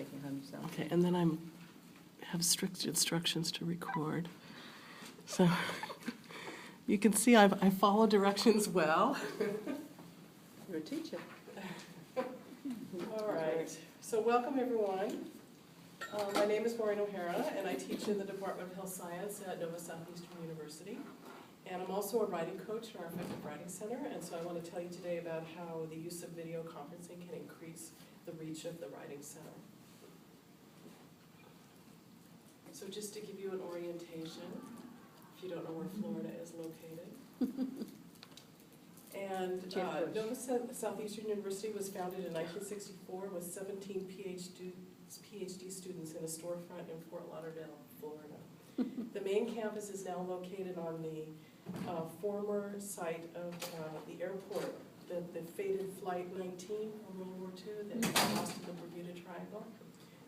taking home yourself. Okay, and then have strict instructions to record. So you can see I follow directions well. You're a teacher. All right, so welcome everyone. My name is Maureen O'Hara, and I teach in the Department of Health Science at Nova Southeastern University. And I'm also a writing coach in our Effective Writing Center, and so I want to tell you today about how the use of video conferencing can increase the reach of the Writing Center. So just to give you an orientation, if you don't know where Florida is located. And Nova Southeastern University was founded in 1964 with 17 PhD students in a storefront in Fort Lauderdale, Florida. The main campus is now located on the former site of the airport, the fated Flight 19 from World War II that got lost in the Bermuda Triangle.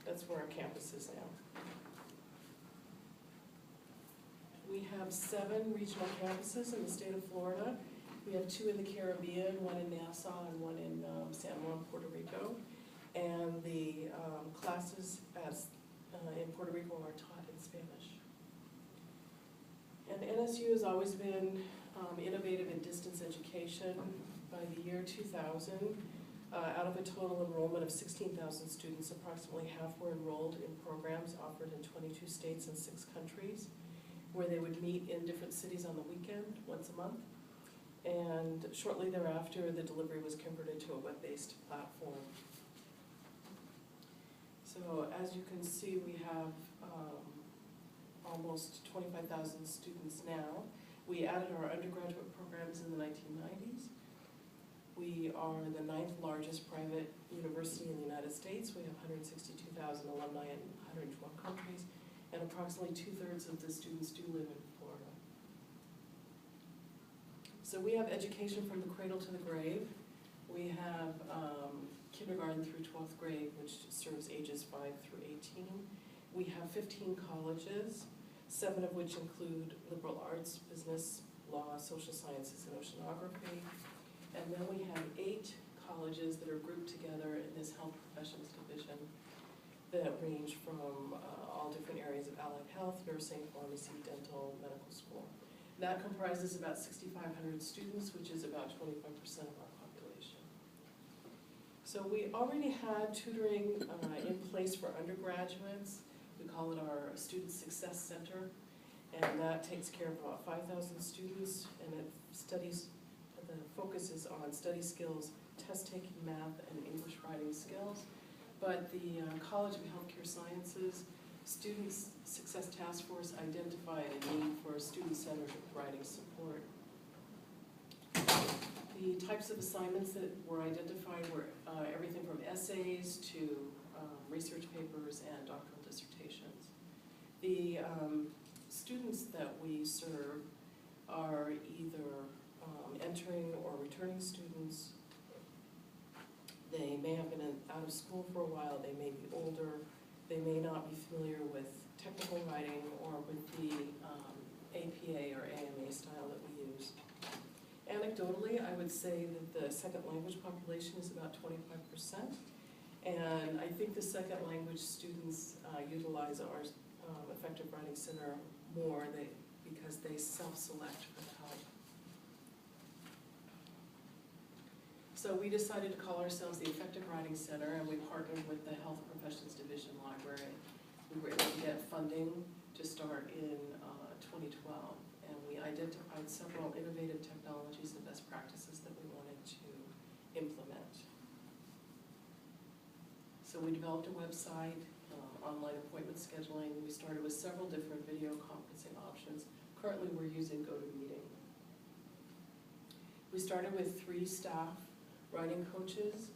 That's where our campus is now. We have 7 regional campuses in the state of Florida. We have 2 in the Caribbean, 1 in Nassau and 1 in San Juan, Puerto Rico. And the classes in Puerto Rico are taught in Spanish. And NSU has always been innovative in distance education. By the year 2000, out of a total enrollment of 16,000 students, approximately half were enrolled in programs offered in 22 states and 6 countries, where they would meet in different cities on the weekend, once a month. And shortly thereafter, the delivery was converted to a web-based platform. So as you can see, we have almost 25,000 students now. We added our undergraduate programs in the 1990s. We are the 9th largest private university in the United States. We have 162,000 alumni in 112 countries, and approximately 2/3 of the students do live in Florida. So we have education from the cradle to the grave. We have kindergarten through 12th grade, which serves ages 5 through 18. We have 15 colleges, 7 of which include liberal arts, business, law, social sciences, and oceanography. And then we have 8 colleges that are grouped together in this health professions division that range from all different areas of allied health, nursing, pharmacy, dental, medical school. That comprises about 6,500 students, which is about 25% of our population. So we already had tutoring in place for undergraduates. We call it our Student Success Center, and that takes care of about 5,000 students, and it studies, the focus is on study skills, test-taking, math, and English writing skills. But the College of Healthcare Sciences Student Success Task Force identified a need for student-centered writing support. The types of assignments that were identified were everything from essays to research papers and doctoral dissertations. The students that we serve are either entering or returning students. They may have been out of school for a while, they may be older, they may not be familiar with technical writing or with the APA or AMA style that we use. Anecdotally, I would say that the second language population is about 25%, and I think the second language students utilize our Effective Writing Center more because they self-select for help. So we decided to call ourselves the Effective Writing Center, and we partnered with the Health Professions Division Library. We were able to get funding to start in 2012, and we identified several innovative technologies and best practices that we wanted to implement. So we developed a website, online appointment scheduling. We started with several different video conferencing options. Currently we're using GoToMeeting. We started with 3 staff writing coaches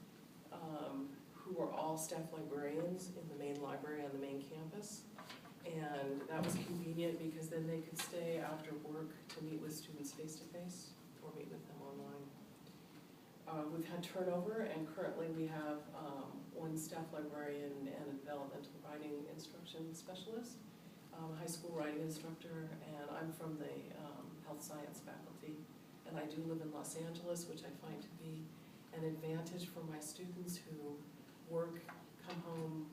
who were all staff librarians in the main library on the main campus. And that was convenient because then they could stay after work to meet with students face-to-face or meet with them online. We've had turnover, and currently we have 1 staff librarian and a developmental writing instruction specialist, high school writing instructor, and I'm from the health science faculty. And I do live in Los Angeles, which I find to be an advantage for my students who work, come home,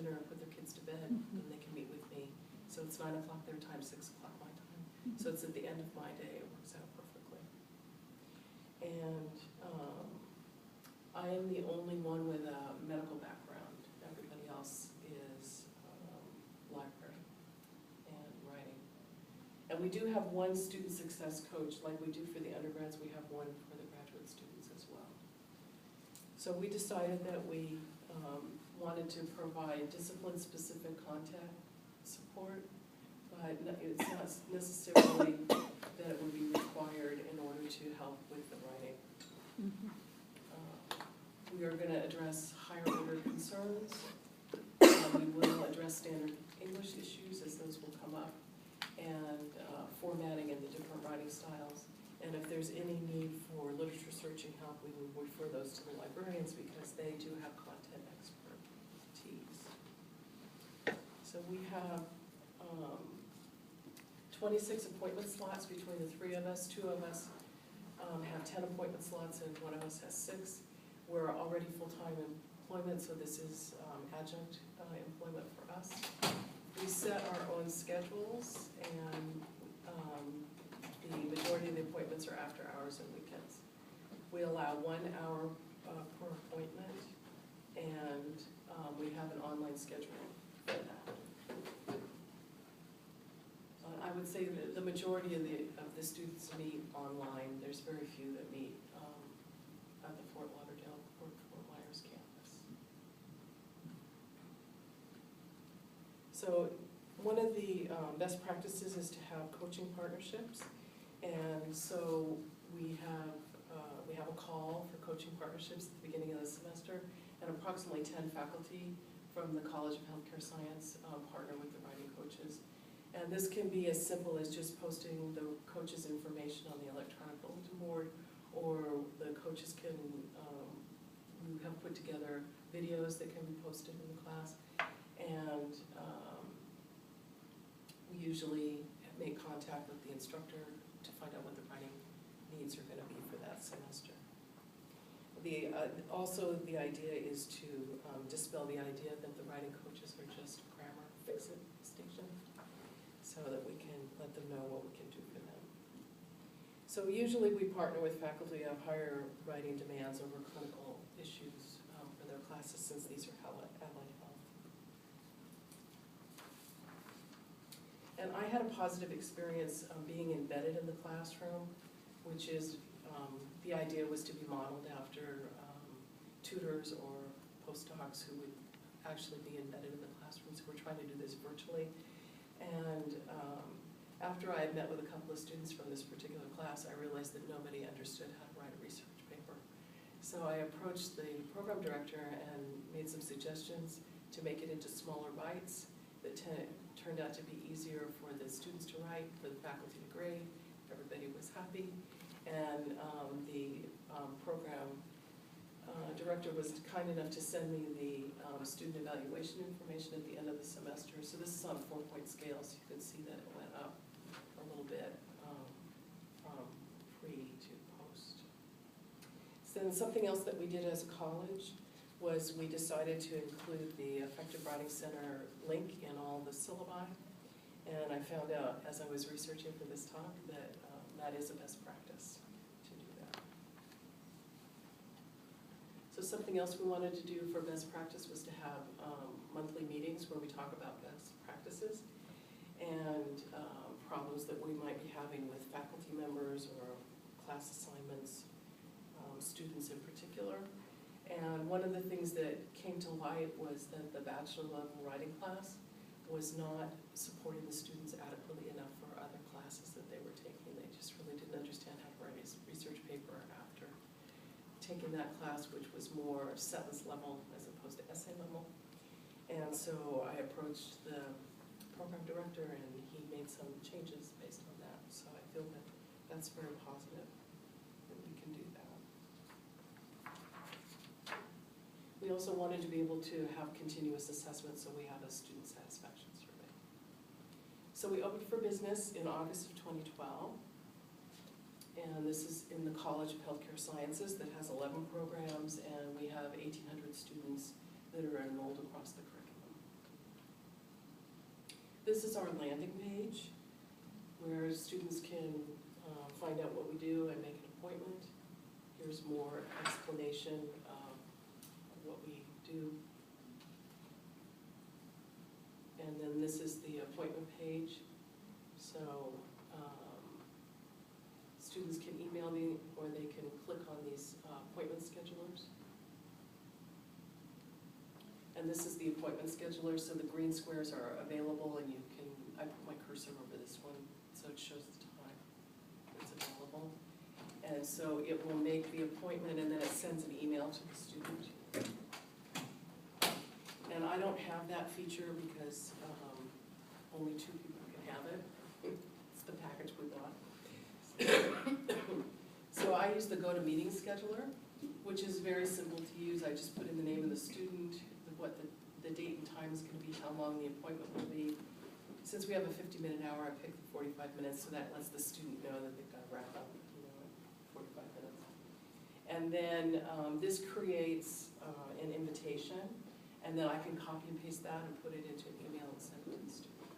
dinner and put their kids to bed, then they can meet with me. So it's 9 o'clock their time, 6 o'clock my time. So it's at the end of my day, it works out perfectly. And I am the only one with a medical background. Everybody else is library and writing. And we do have one student success coach, like we do for the undergrads, we have one for the graduate students as well. So we decided that we wanted to provide discipline-specific contact support, but it's not necessarily that it would be required in order to help with the writing. We are going to address higher order concerns. We will address standard English issues as those will come up, and formatting and the different writing styles. And if there's any need for literature searching help, we will refer those to the librarians because they do have content expertise. So we have 26 appointment slots between the 3 of us. 2 of us have 10 appointment slots and 1 of us has 6. We're already full-time employment, so this is adjunct employment for us. We set our own schedules, and the majority of the appointments are after hours and weekends. We allow 1 hour per appointment, and we have an online schedule for that. I would say that the majority of the students meet online. There's very few that meet at the Fort Lauderdale or Fort Myers campus. So one of the best practices is to have coaching partnerships, and so we have a call for coaching partnerships at the beginning of the semester, and approximately 10 faculty from the College of Healthcare Science partner with the writing coaches. And this can be as simple as just posting the coach's information on the electronic bulletin board, or the coaches can, we have put together videos that can be posted in the class, and we usually make contact with the instructor to find out what the writing needs are going to be for that semester. Also the idea is to dispel the idea that the writing coaches are just grammar fix-it station, so that we can let them know what we can do for them. So usually we partner with faculty who have higher writing demands over clinical issues for their classes, since these are allied health. And I had a positive experience being embedded in the classroom, which is, the idea was to be modeled after tutors or postdocs who would actually be embedded in the classroom. So we're trying to do this virtually. And after I had met with a couple of students from this particular class, I realized that nobody understood how to write a research paper. So I approached the program director and made some suggestions to make it into smaller bites that turned out to be easier for the students to write, for the faculty to grade. Everybody was happy. And the program director was kind enough to send me the student evaluation information at the end of the semester. So this is on a 4-point scale, so you can see that it went up a little bit from pre to post. So then something else that we did as a college was we decided to include the Effective Writing Center link in all the syllabi. And I found out as I was researching for this talk that that is a best practice to do that. So something else we wanted to do for best practice was to have monthly meetings where we talk about best practices and problems that we might be having with faculty members or class assignments, students in particular. And one of the things that came to light was that the bachelor level writing class was not supporting the students adequately enough for other classes that they were taking. They just really didn't understand how to write a research paper after taking that class, which was more sentence level as opposed to essay level. And so I approached the program director, and he made some changes based on that. So I feel that that's very positive that we can do that. We also wanted to be able to have continuous assessment, so we have a student satisfaction survey. So we opened for business in August of 2012, and this is in the College of Healthcare Sciences that has 11 programs, and we have 1,800 students that are enrolled across the curriculum. This is our landing page, where students can find out what we do and make an appointment. Here's more explanation of what we do. And then this is the appointment page. So students can email me, or they can click on these appointment schedulers. And this is the appointment scheduler, so the green squares are available, and you can, I put my cursor over this one, so it shows the time that's available. And so it will make the appointment, and then it sends an email to the student. And I don't have that feature because only 2 people can have it. It's the package we bought. So I use the GoToMeeting scheduler, which is very simple to use. I just put in the name of the student, what the date and time is going to be, how long the appointment will be. Since we have a 50-minute hour, I picked 45 minutes, so that lets the student know that they've got to wrap up, in 45 minutes. And then this creates an invitation, and then I can copy and paste that and put it into an email and send it to the student.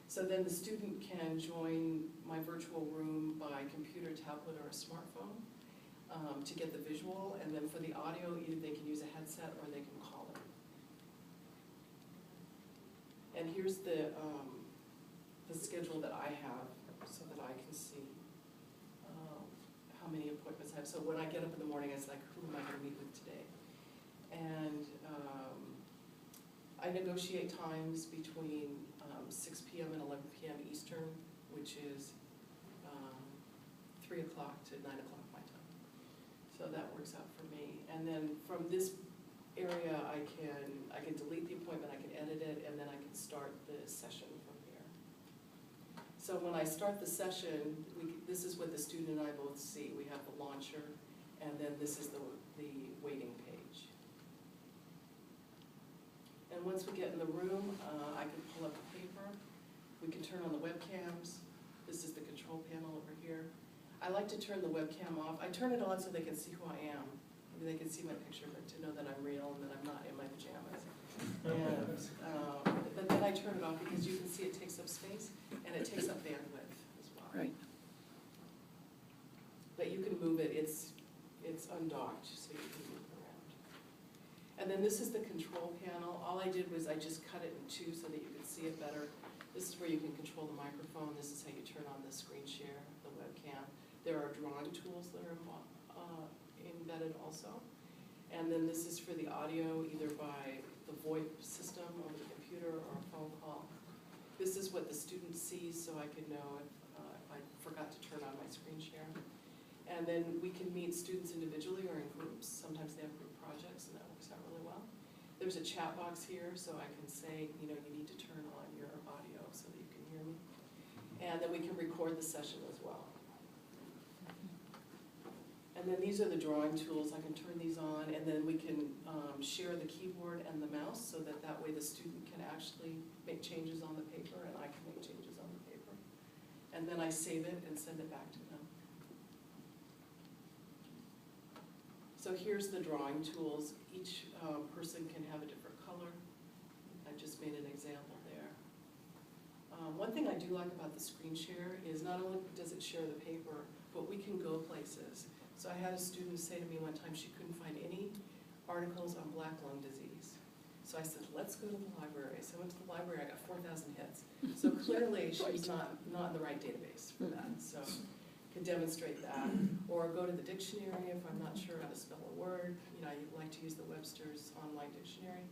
So then the student can join my virtual room by computer, tablet, or a smartphone to get the visual, and then for the audio, either they can use a headset or they can call it. And here's the schedule that I have so that I can see how many appointments I have. So when I get up in the morning, it's like, who am I going to meet with today? And I negotiate times between 6 p.m. and 11 p.m. Eastern, which is 3 o'clock to 9 o'clock my time. So that works out for me. And then from this area, I can delete the appointment, I can edit it, and then I can start the session from here. So when I start the session, this is what the student and I both see. We have the launcher, and then this is the waiting page. And once we get in the room, I can pull up the paper. We can turn on the webcams. This is the control panel over here. I like to turn the webcam off. I turn it on so they can see who I am. Maybe they can see my picture, but to know that I'm real and that I'm not in my pajamas. And, but then I turn it off because you can see it takes up space and it takes up bandwidth as well. Right. But you can move it. It's undocked, so you can move it around. And then this is the control panel. All I did was I just cut it in 2 so that you could see it better. This is where you can control the microphone. This is how you turn on the screen share, the webcam. There are drawing tools that are embedded also. And then this is for the audio, either by the VoIP system over the computer or a phone call. This is what the student sees, so I can know if I forgot to turn on my screen share. And then we can meet students individually or in groups. Sometimes they have group projects, and that works out really well. There's a chat box here, so I can say, you need to turn on your audio so that you can hear me. And then we can record the session as well. And then these are the drawing tools. I can turn these on, and then we can share the keyboard and the mouse so that way the student can actually make changes on the paper, and I can make changes on the paper. And then I save it and send it back to them. So here's the drawing tools. Each person can have a different color. I just made an example there. One thing I do like about the screen share is not only does it share the paper, but we can go places. So I had a student say to me one time she couldn't find any articles on black lung disease. So I said, let's go to the library. So I went to the library, I got 4,000 hits. So clearly she was not in the right database for that. So can demonstrate that. Or go to the dictionary if I'm not sure how to spell a word. I like to use the Webster's online dictionary.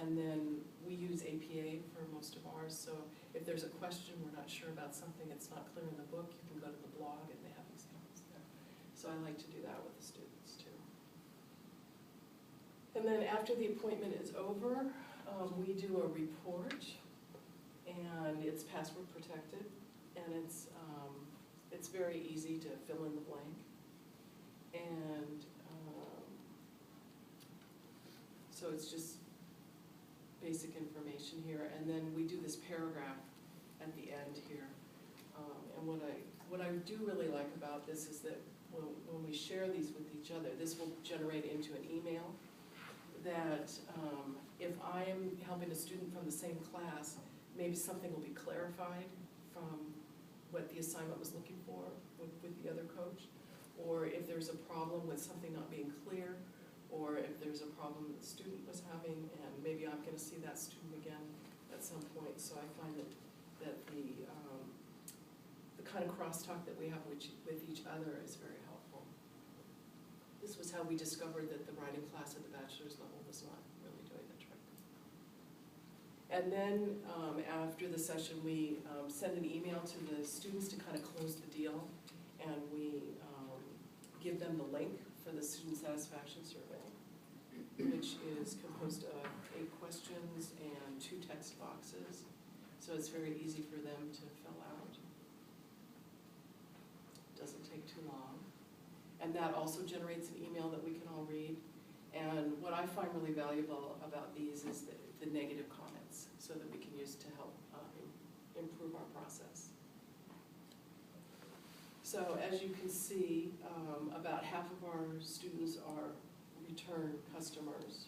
And then we use APA for most of ours. So if there's a question we're not sure about something, it's not clear in the book, you can go to the blog and they have examples there. So I like to do that with the students too. And then after the appointment is over, we do a report, and it's password protected, and it's very easy to fill in the blank. And so it's just basic information here, and then we do this paragraph at the end here. And what I do really like about this is that when we share these with each other, this will generate into an email that if I am helping a student from the same class, maybe something will be clarified from what the assignment was looking for with the other coach, or if there's a problem with something not being clear, or if there's a problem that the student was having, and maybe I'm gonna see that student again at some point. So I find that the kind of crosstalk that we have with each other is very helpful. This was how we discovered that the writing class at the bachelor's level was not really doing the trick. And then after the session, we send an email to the students to kind of close the deal, and we give them the link for the student satisfaction survey, which is composed of 8 questions and 2 text boxes. So it's very easy for them to fill out. Doesn't take too long. And that also generates an email that we can all read. And what I find really valuable about these is the negative comments, so that we can use to help improve our process. So as you can see, about half of our students are return customers.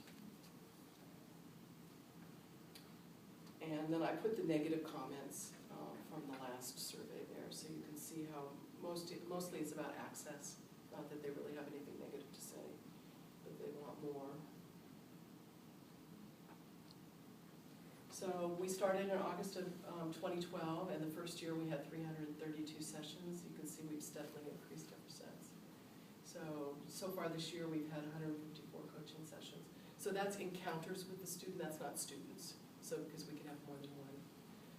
And then I put the negative comments from the last survey there, so you can see how mostly it's about access, not that they really have anything negative to say, but they want more. So we started in August of 2012, and the first year we had 332 sessions. You can see we've steadily increased ever since. So far this year we've had 154 coaching sessions. So that's encounters with the student, that's not students. So because we can have one-to-one.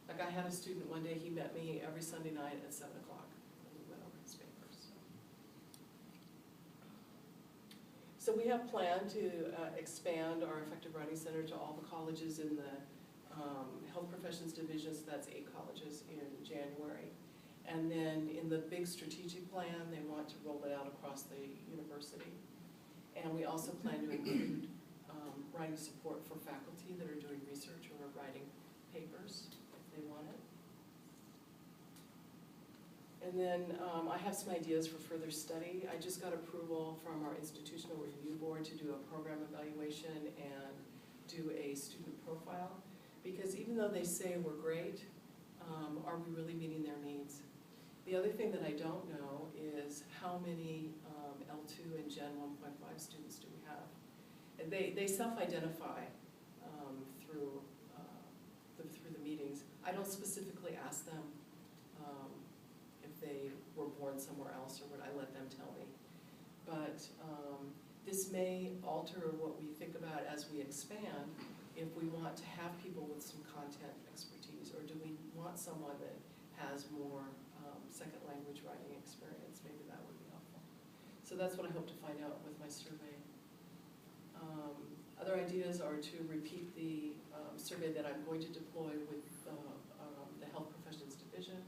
Like I had a student one day, he met me every Sunday night at 7 o'clock, and we went over his papers. So we have planned to expand our Effective Writing Center to all the colleges in the Health Professions Division, so that's 8 colleges in January. And then in the big strategic plan, they want to roll it out across the university. And we also plan to include writing support for faculty that are doing research or writing papers if they want it. And then I have some ideas for further study. I just got approval from our institutional review board to do a program evaluation and do a student profile. Because even though they say we're great, are we really meeting their needs? The other thing that I don't know is how many L2 and Gen 1.5 students do we have? And they self-identify through the meetings. I don't specifically ask them if they were born somewhere else or what. I let them tell me. But this may alter what we think about as we expand, if we want to have people with some content expertise, or do we want someone that has more second language writing experience? Maybe that would be helpful. So that's what I hope to find out with my survey. Other ideas are to repeat the survey that I'm going to deploy with the Health Professions Division.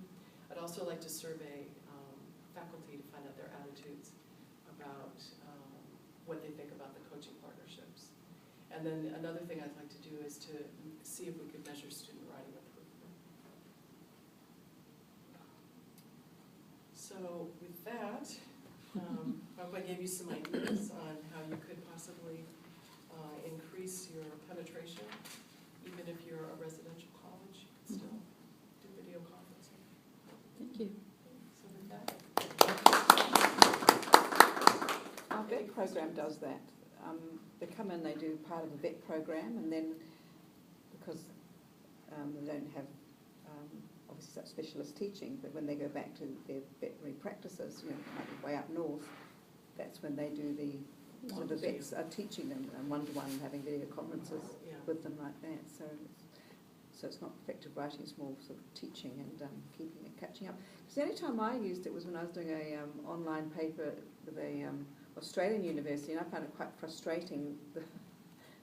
I'd also like to survey faculty to find out their attitudes about what they think about the coaching partnerships. And then another thing I'd like to do is to see if we could measure student writing improvement. So with that, I hope I gave you some ideas on how you could possibly increase your penetration. Even if you're a residential college, you can still do video conferencing. Thank you. So with that. Our VET program does that. They come in, they do part of the VET program, and then because they don't have obviously such specialist teaching, but when they go back to their veterinary practices, like way up north, that's when they do the the vets are teaching them one-to-one, having video conferences with them like that. So it's not effective writing; it's more sort of teaching and keeping it, catching up. Because the only time I used it was when I was doing a online paper with a Australian university, and I found it quite frustrating,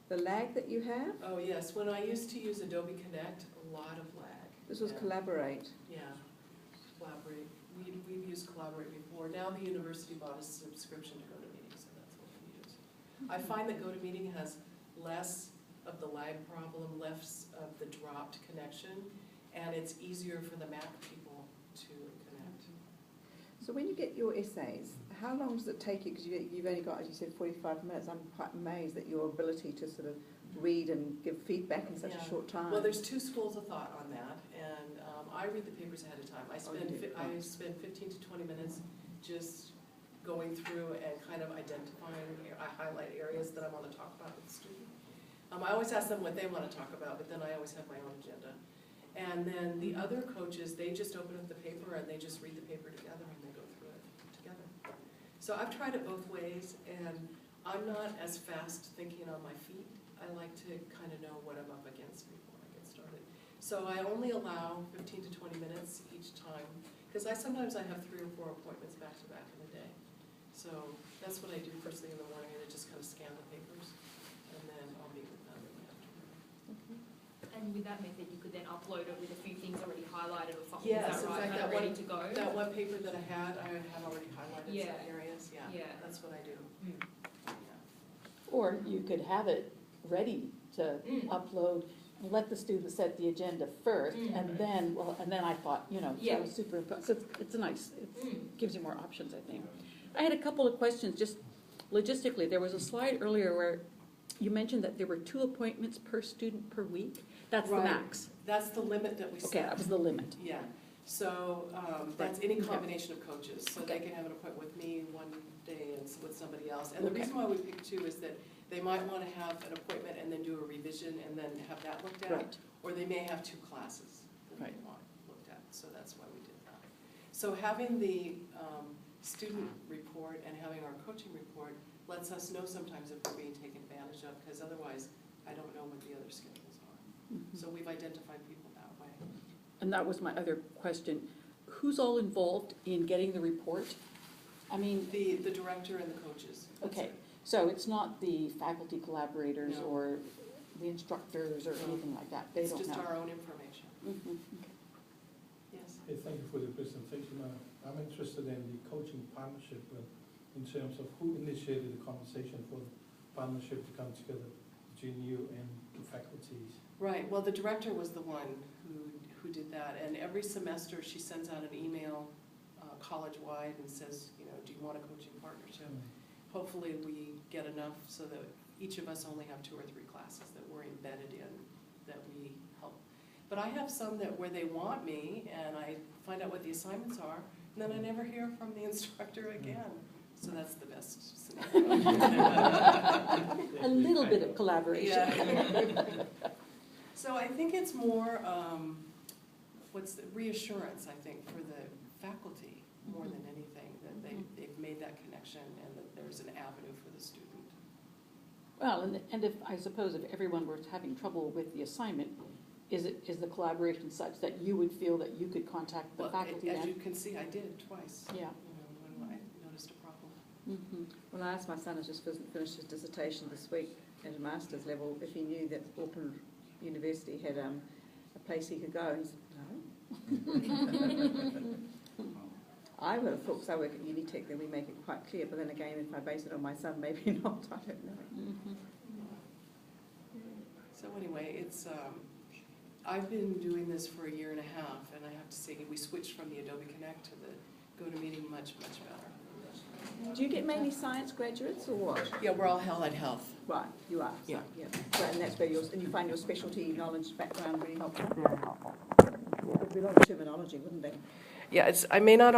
the lag that you have. Oh yes, when I used to use Adobe Connect, a lot of lag. This was Collaborate. Yeah, Collaborate. We've used Collaborate before. Now the university bought a subscription to GoToMeeting, so that's what we use. I find that GoToMeeting has less of the lag problem, less of the dropped connection, and it's easier for the Mac people to connect. So when you get your essays, how long does it take you? Because you've only got, as you said, 45 minutes. I'm quite amazed at your ability to sort of read and give feedback in such a Yeah. short time. Well, there's two schools of thought on that, and I read the papers ahead of time. I Oh, you do? spend 15 to 20 minutes just going through and kind of identifying, I highlight areas that I want to talk about with the student. I always ask them what they want to talk about, but then I always have my own agenda. And then the other coaches, they just open up the paper and they just read the paper together and they go through it together. So I've tried it both ways, and I'm not as fast thinking on my feet. I like to kind of know what I'm up against before I get started. So I only allow 15 to 20 minutes each time, because sometimes I have 3 or 4 appointments back to back in a day. So that's what I do first thing in the morning, and I just kind of scan the papers, and then I'll meet with them in the afternoon. And with that method, you could then upload it with a few things already highlighted or something, Yes, is that in right? fact, Kind of that ready to go? That one paper that I have already highlighted Yeah. some areas, yeah. Yeah. That's what I do. Mm. Yeah. Or you could have it ready to upload and let the students set the agenda first, and then, and then I thought, Yeah. superimpose. So it's nice, it gives you more options, I think. Yeah. I had a couple of questions, just logistically. There was a slide earlier where you mentioned that there were 2 appointments per student per week. That's the Right. max. That's the limit that we set. Okay, that was the limit. Yeah, so that's any Okay. combination of coaches, so they Okay. can have an appointment with me one day and with somebody else. And the Okay. reason why we picked 2 is that they might want to have an appointment and then do a revision and then have that looked at. Right. Or they may have 2 classes that they Right. want looked at, so that's why we did that. So having the student report and having our coaching report lets us know sometimes if we're being taken advantage of, because otherwise I don't know what the other schedules are. So we've identified people that way. And that was my other question. Who's all involved in getting the report? I mean, The director and the coaches. That's okay, it. so it's not the faculty collaborators No. or the instructors or No. anything like that? They It's don't just know? our own information. Mhm. Yes. Hey, thank you for the presentation. I'm interested in the coaching partnership in terms of who initiated the conversation for the partnership to come together between you and the faculties. Right, well, the director was the one who did that, and every semester she sends out an email college-wide and says, do you want a coaching partnership? Hopefully we get enough so that each of us only have 2 or 3 classes that we're embedded in, that we help. But I have some where they want me, and I find out what the assignments are, and then I never hear from the instructor again. So that's the best scenario. A little bit of collaboration. Yeah. So I think it's more, reassurance, I think, for the faculty more than anything, that they've made that connection and that there's an avenue for the student. Well, and if, I suppose if everyone were having trouble with the assignment, is the collaboration such that you would feel that you could contact the Well, faculty as then? you can see, I did twice. Yeah. When I noticed a problem. Mhm. Well, I asked my son who's just finished his dissertation this week at a master's level if he knew that Auckland University had a place he could go, and he said, no. I would have thought, because I work at Unitec, then we make it quite clear, but then again, if I base it on my son, maybe not, I don't know. Mhm. So anyway, I've been doing this for 1.5 years, and I have to say, we switched from the Adobe Connect to the GoToMeeting much, much better. Do you get mainly science graduates or what? Yeah, we're all allied health. Right, you are. So, Yeah. So, and that's where and you find your specialty knowledge background really helpful. There'd be a lot of terminology, wouldn't there? Yeah, I may not